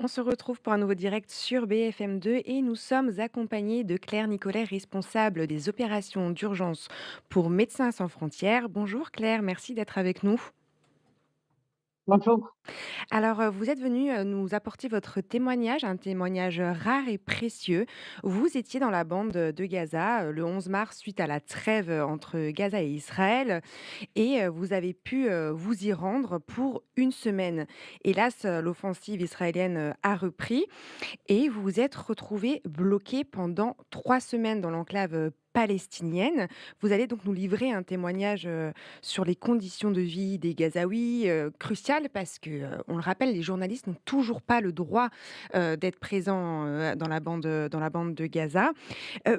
On se retrouve pour un nouveau direct sur BFM2 et nous sommes accompagnés de Claire Nicolet, responsable des opérations d'urgence pour Médecins sans frontières. Bonjour Claire, merci d'être avec nous. Bonjour. Alors, vous êtes venue, nous apporter votre témoignage, un témoignage, rare et précieux. Vous étiez dans la bande, de Gaza, le 11 mars suite à la trêve, entre Gaza et Israël et vous avez pu, vous y rendre pour une semaine. Hélas, l'offensive israélienne, a repris et vous vous êtes retrouvés bloqués pendant 3 semaines dans l'enclave, palestinienne. Vous allez donc nous livrer un témoignage, sur les conditions de vie des Gazaouis, crucial parce que, on le rappelle, les journalistes n'ont toujours pas le droit, d'être présents, dans la bande de Gaza.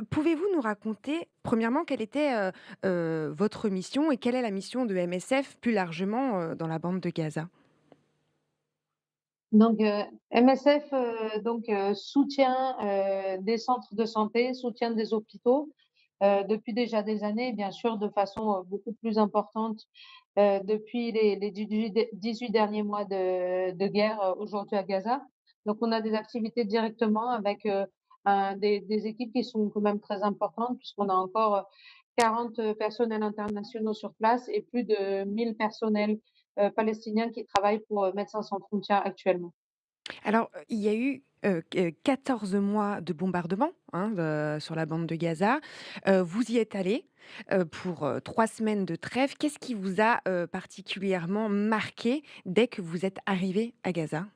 Pouvez-vous nous raconter, premièrement, quelle était, votre mission et quelle est la mission de MSF plus largement, dans la bande de Gaza? MSF, soutient, des centres de santé, soutient des hôpitaux, depuis déjà des années, bien sûr de façon, beaucoup plus importante, depuis les 18 derniers mois de guerre, aujourd'hui à Gaza. Donc on a des activités directement avec, des équipes qui sont quand même très importantes puisqu'on a encore, 40, personnels internationaux sur place et plus de 1000 personnels, palestiniens qui travaillent pour, Médecins sans frontières actuellement. Alors, il y a eu, 14 mois de bombardement, hein, sur la bande de Gaza. Vous y êtes allés, pour, 3 semaines de trêve. Qu'est-ce qui vous a, particulièrement marqué dès que vous êtes arrivés à Gaza?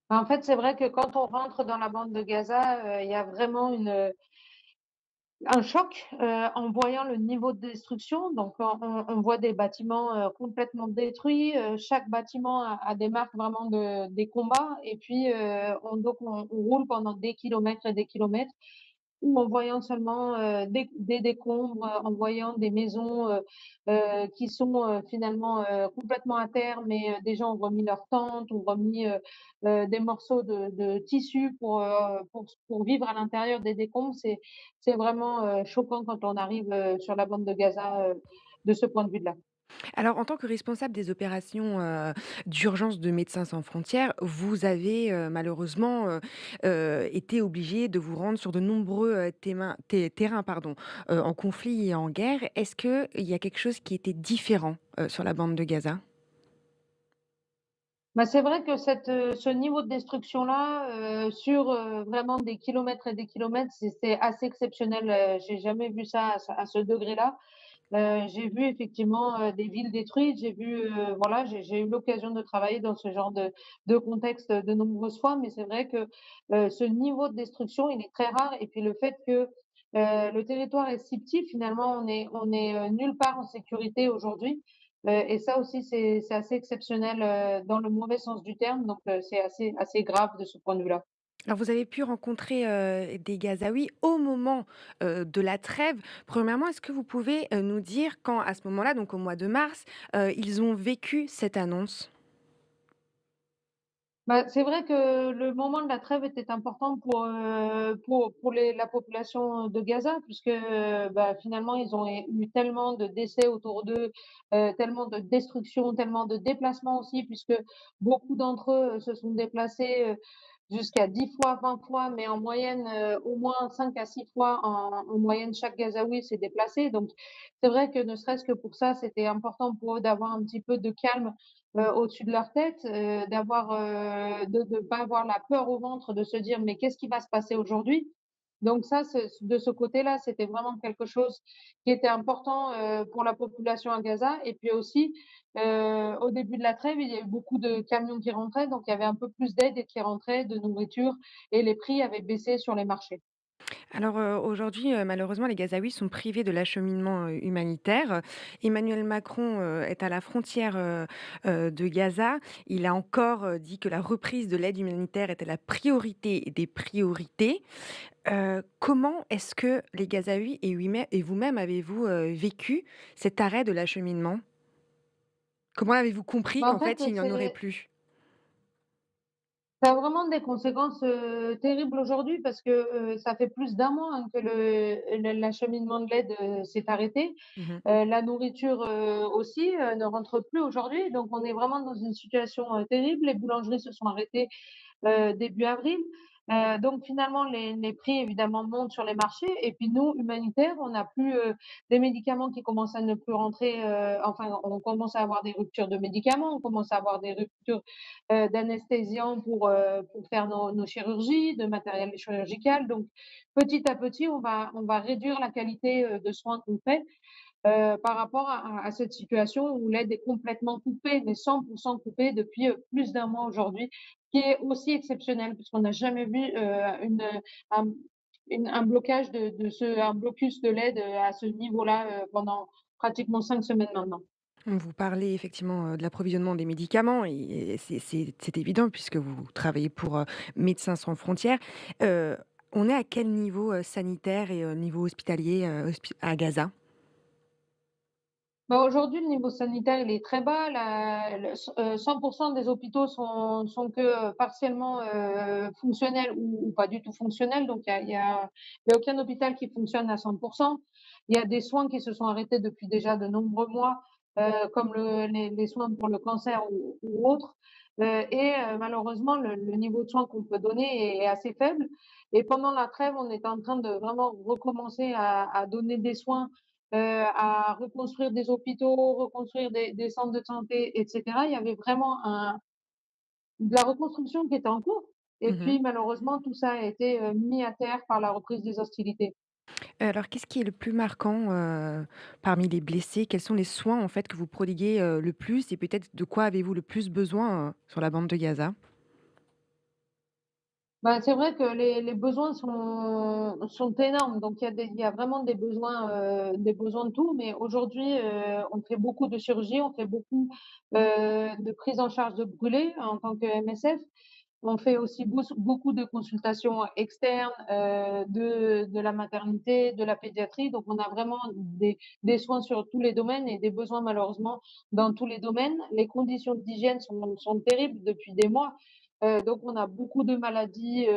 En fait, c'est vrai que quand on rentre dans la bande de Gaza, il y a vraiment un choc, en voyant le niveau de destruction. Donc on voit des bâtiments, complètement détruits, chaque bâtiment a des marques vraiment des combats et puis, on roule pendant des kilomètres et des kilomètres ou en voyant seulement, des décombres, en voyant des maisons, qui sont, finalement, complètement à terre, mais des gens ont remis leurs tentes, ont remis, des morceaux de tissu pour vivre à l'intérieur des décombres. C'est vraiment, choquant quand on arrive, sur la bande de Gaza, de ce point de vue-là. Alors, en tant que responsable des opérations, d'urgence de Médecins sans frontières, vous avez, malheureusement, été obligé de vous rendre sur de nombreux, terrains, pardon, en conflit et en guerre. Est-ce qu'il y a quelque chose qui était différent, sur la bande de Gaza? Bah, c'est vrai que ce niveau de destruction-là, sur, vraiment des kilomètres et des kilomètres, c'est assez exceptionnel, j'ai jamais vu ça à ce degré-là. J'ai vu effectivement, des villes détruites, j'ai vu, voilà, j'ai eu l'occasion de travailler dans ce genre de contexte, de nombreuses fois, mais c'est vrai que, ce niveau de destruction, il est très rare et puis le fait que, le territoire est si petit, finalement, on est, nulle part en sécurité aujourd'hui, et ça aussi, c'est assez exceptionnel, dans le mauvais sens du terme, donc c'est assez grave de ce point de vue-là. Alors vous avez pu rencontrer, des Gazaouis au moment, de la trêve. Premièrement, est-ce que vous pouvez, nous dire quand, à ce moment-là, donc au mois de mars, ils ont vécu cette annonce? Bah, c'est vrai que le moment de la trêve était important pour la population de Gaza puisque, bah, finalement, ils ont eu tellement de décès autour d'eux, tellement de destruction, tellement de déplacements aussi puisque beaucoup d'entre eux, se sont déplacés, jusqu'à 10 fois, 20 fois, mais en moyenne, au moins 5 à 6 fois en moyenne, chaque Gazaoui s'est déplacé. Donc c'est vrai que ne serait-ce que pour ça, c'était important pour eux d'avoir un petit peu de calme, au-dessus de leur tête, de pas avoir la peur au ventre, de se dire: «Mais qu'est-ce qui va se passer aujourd'hui?» Donc ça, de ce côté-là, c'était vraiment quelque chose qui était important, pour la population à Gaza et puis aussi, au début de la trêve, il y a eu beaucoup de camions qui rentraient, donc il y avait un peu plus d'aide qui rentrait, de nourriture et les prix avaient baissé sur les marchés. Alors, aujourd'hui, malheureusement, les Gazaouis sont privés de l'acheminement, humanitaire. Emmanuel Macron, est à la frontière, de Gaza. Il a encore, dit que la reprise de l'aide humanitaire était la priorité des priorités. Comment est-ce que les Gazaouis et vous-même avez-vous, vécu cet arrêt de l'acheminement? Comment avez-vous compris Bah, en qu'en fait, fait, il n'y en aurait c'est plus? Ça a vraiment des conséquences, terribles aujourd'hui parce que, ça fait plus d'un mois, hein, que l'acheminement de l'aide, s'est arrêté. Mmh. La nourriture, aussi, ne rentre plus aujourd'hui, donc on est vraiment dans une situation, terrible. Les boulangeries se sont arrêtées début avril. Donc finalement, les prix évidemment montent sur les marchés et puis nous, humanitaires, on n'a plus, des médicaments qui commencent à ne plus rentrer, enfin, on commence à avoir des ruptures de médicaments, on commence à avoir des ruptures, d'anesthésiants pour faire nos chirurgies, de matériel chirurgical. Donc petit à petit, on va réduire la qualité, de soins qu'on fait, par rapport à cette situation où l'aide est complètement coupée, mais 100% coupée depuis, plus d'un mois aujourd'hui, qui est aussi exceptionnel puisqu'on n'a jamais vu, un un blocage un blocus de l'aide, à ce niveau-là, pendant pratiquement 5 semaines maintenant. Vous parlez effectivement, de l'approvisionnement des médicaments et c'est évident puisque vous travaillez pour, Médecins sans frontières. On est à quel niveau, sanitaire et niveau hospitalier, à Gaza? Bah, aujourd'hui, le niveau sanitaire, il est très bas. 100% des hôpitaux sont que, partiellement, fonctionnels ou pas du tout fonctionnels. Donc il y a aucun hôpital qui fonctionne à 100%. Il y a des soins qui se sont arrêtés depuis déjà de nombreux mois, comme les soins pour le cancer ou autres. Malheureusement, le niveau de soins qu'on peut donner est assez faible. Et pendant la trêve, on est en train de vraiment recommencer à donner des soins, à reconstruire des hôpitaux, reconstruire des centres de santé et cetera. Il y avait vraiment de la reconstruction qui était en cours et Mmh. puis malheureusement tout ça a été, mis à terre par la reprise des hostilités. Alors qu'est-ce qui est le plus marquant, parmi les blessés? Quels sont les soins en fait que vous prodiguez, le plus et peut-être de quoi avez-vous le plus besoin, sur la bande de Gaza? Bah, c'est vrai que les besoins sont énormes, donc il y a vraiment des besoins de tout, mais aujourd'hui, on fait beaucoup de chirurgie, on fait beaucoup, de prise en charge de brûlés en tant que MSF. On fait aussi beaucoup de consultations externes, de la maternité, de la pédiatrie, donc on a vraiment des soins sur tous les domaines et des besoins malheureusement dans tous les domaines. Les conditions d'hygiène sont terribles depuis des mois, donc on a beaucoup de maladies,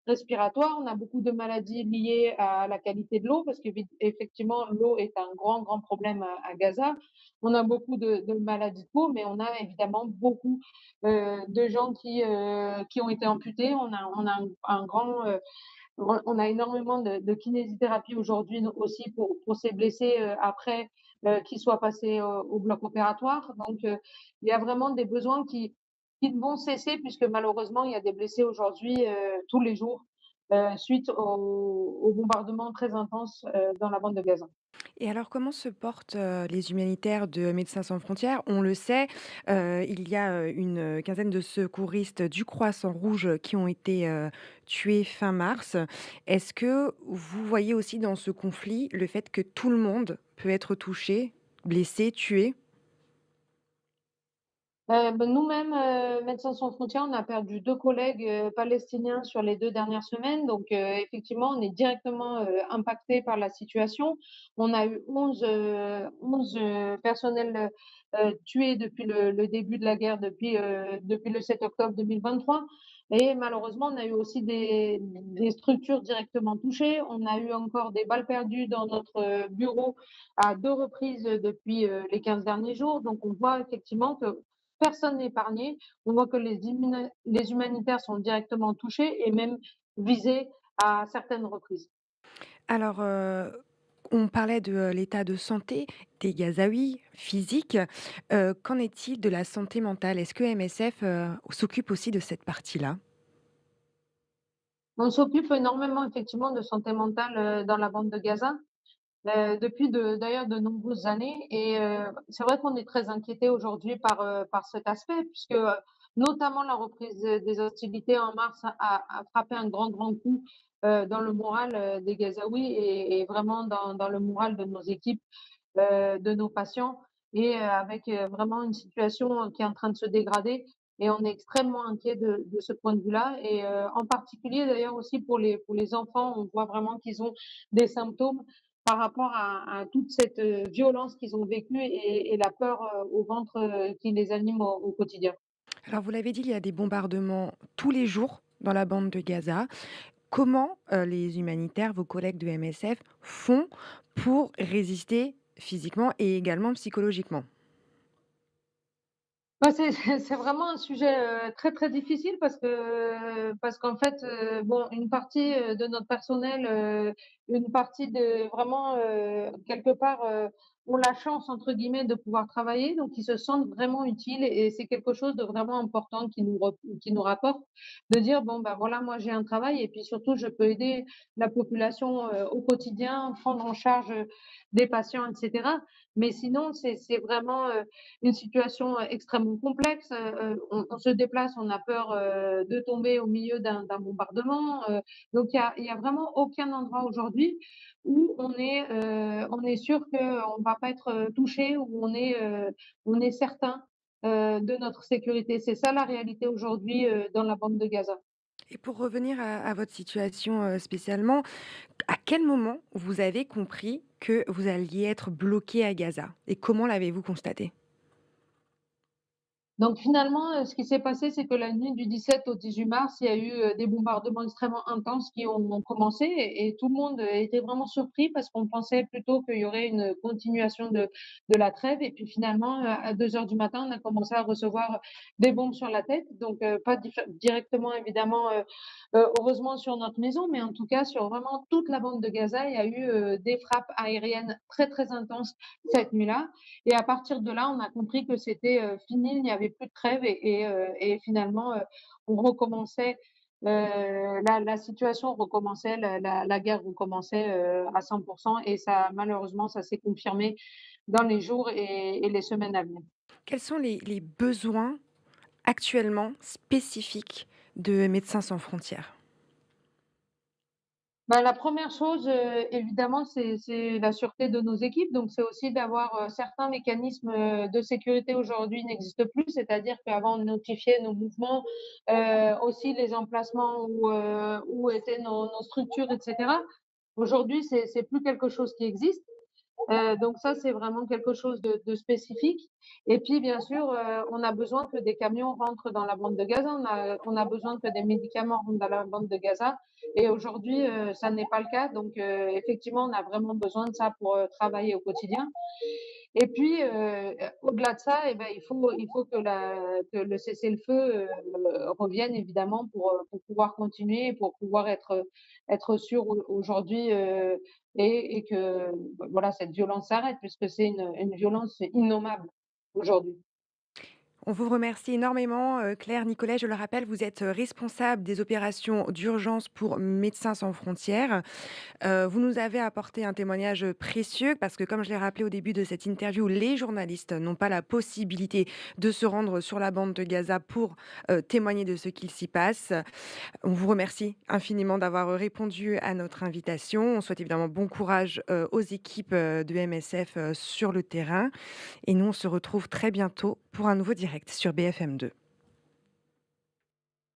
respiratoires, on a beaucoup de maladies liées à la qualité de l'eau parce qu'effectivement l'eau est un grand, grand problème à Gaza. On a beaucoup de maladies de peau, mais on a évidemment beaucoup, de gens qui ont été amputés. On a un grand, on a énormément de kinésithérapie aujourd'hui aussi pour ces blessés, après, qu'ils soient passés au bloc opératoire. Donc, il y a vraiment des besoins qui ne vont cesser puisque malheureusement, il y a des blessés aujourd'hui, tous les jours, suite aux bombardements très intenses, dans la bande de Gaza. Et alors, comment se portent, les humanitaires de Médecins sans frontières? On le sait, il y a, une quinzaine de secouristes du Croissant-Rouge qui ont été, tués fin mars. Est-ce que vous voyez aussi dans ce conflit le fait que tout le monde peut être touché, blessé, tué? Bah, nous-mêmes, Médecins sans frontières, on a perdu 2 collègues, palestiniens sur les 2 dernières semaines. Donc, effectivement, on est directement, impactés par la situation. On a eu 11 personnels, tués depuis le début de la guerre, depuis le 7 octobre 2023 et malheureusement, on a eu aussi des structures directement touchées. On a eu encore des balles perdues dans notre, bureau à 2 reprises, depuis, les 15 derniers jours. Donc on voit effectivement que personne n'est épargné. On voit que les humanitaires sont directement touchés et même visés à certaines reprises. Alors, on parlait de, l'état de santé des Gazaouis physiques. Qu'en est-il de la santé mentale? Est-ce que MSF, s'occupe aussi de cette partie-là? On s'occupe énormément effectivement de santé mentale, dans la bande de Gaza, depuis d'ailleurs de nombreuses années et c'est vrai qu'on est très inquiétés aujourd'hui par cet aspect puisque, notamment la reprise, des hostilités en mars a frappé un grand, grand coup, dans le moral, des Gazaouis et vraiment dans le moral de nos équipes, de nos patients et avec, vraiment une situation, qui est en train de se dégrader et on est extrêmement inquiets de ce point de vue-là et en particulier d'ailleurs aussi pour les enfants, on voit vraiment qu'ils ont des symptômes par rapport à toute cette, violence qu'ils ont vécue et la peur, au ventre, qui les anime au quotidien. Alors vous l'avez dit, il y a des bombardements tous les jours dans la bande de Gaza. Comment, les humanitaires, vos collègues de MSF, font pour résister physiquement et également psychologiquement? Bah, c'est vraiment un sujet, très, très difficile parce qu'en fait, bon, une partie, de notre personnel, une partie de vraiment, quelque part, ont «la chance» entre guillemets de pouvoir travailler, donc ils se sentent vraiment utiles et c'est quelque chose de vraiment important qui nous rapporte, de dire: «Bon, bah, voilà, moi j'ai un travail et puis surtout je peux aider la population, au quotidien, prendre en charge, des patients et cetera». Mais sinon c'est vraiment, une situation, extrêmement complexe, on se déplace, on a peur, de tomber au milieu d'un bombardement, donc il y a vraiment aucun endroit aujourd'hui où on est sûr qu'on va pas être, touché, où on est certain, de notre sécurité. C'est ça la réalité aujourd'hui, dans la bande de Gaza. Et pour revenir à votre situation, spécialement, à quel moment vous avez compris que vous alliez être bloqués à Gaza? Et comment l'avez-vous constaté? Donc finalement, ce qui s'est passé, c'est que la nuit du 17 au 18 mars, il y a eu, des bombardements extrêmement intenses qui ont commencé et tout le monde, était vraiment surpris parce qu'on pensait plutôt qu'il y aurait une continuation de la trêve et puis finalement, à 2 heures du matin, on a commencé à recevoir des bombes sur la tête. Donc pas directement évidemment, heureusement sur notre maison, mais en tout cas sur vraiment toute la bande de Gaza, il y a eu, des frappes aériennes très, très intenses cette nuit-là et à partir de là, on a compris que c'était, fini, il n'y avait plus de trêve et finalement, on recommençait, la situation recommençait, la guerre recommençait, à 100 et ça malheureusement, ça s'est confirmé dans les jours et les semaines à venir. Quels sont les besoins actuellement spécifiques de Médecins sans frontières? Bah, la première chose, évidemment, c'est la sûreté de nos équipes, donc c'est aussi d'avoir, certains mécanismes, de sécurité aujourd'hui n'existent plus, c'est-à-dire qu'avant on notifiait nos mouvements, aussi les emplacements où étaient nos structures et cetera. Aujourd'hui, c'est plus quelque chose qui existe. Donc ça, c'est vraiment quelque chose de spécifique et puis bien sûr, on a besoin que des camions rentrent dans la bande de Gaza. On a besoin que des médicaments rentrent dans la bande de Gaza et aujourd'hui, ça n'est pas le cas donc effectivement, on a vraiment besoin de ça pour, travailler au quotidien et puis, au-delà de ça et ben, il faut que le cessez-le-feu, revienne évidemment pour pouvoir continuer, pour pouvoir être sûr aujourd'hui, et que, voilà, cette violence s'arrête puisque c'est une violence innommable aujourd'hui. On vous remercie énormément, Claire Nicolet. Je le rappelle, vous êtes, responsable des opérations d'urgence pour Médecins sans frontières. Vous nous avez apporté un témoignage, précieux parce que comme je l'ai rappelé au début de cette interview, les journalistes n'ont pas la possibilité de se rendre sur la bande de Gaza pour, témoigner de ce qu'il s'y passe. On vous remercie infiniment d'avoir, répondu à notre invitation. On souhaite évidemment bon courage, aux équipes, de MSF, sur le terrain et nous, on se retrouve très bientôt pour un nouveau direct sur BFM2.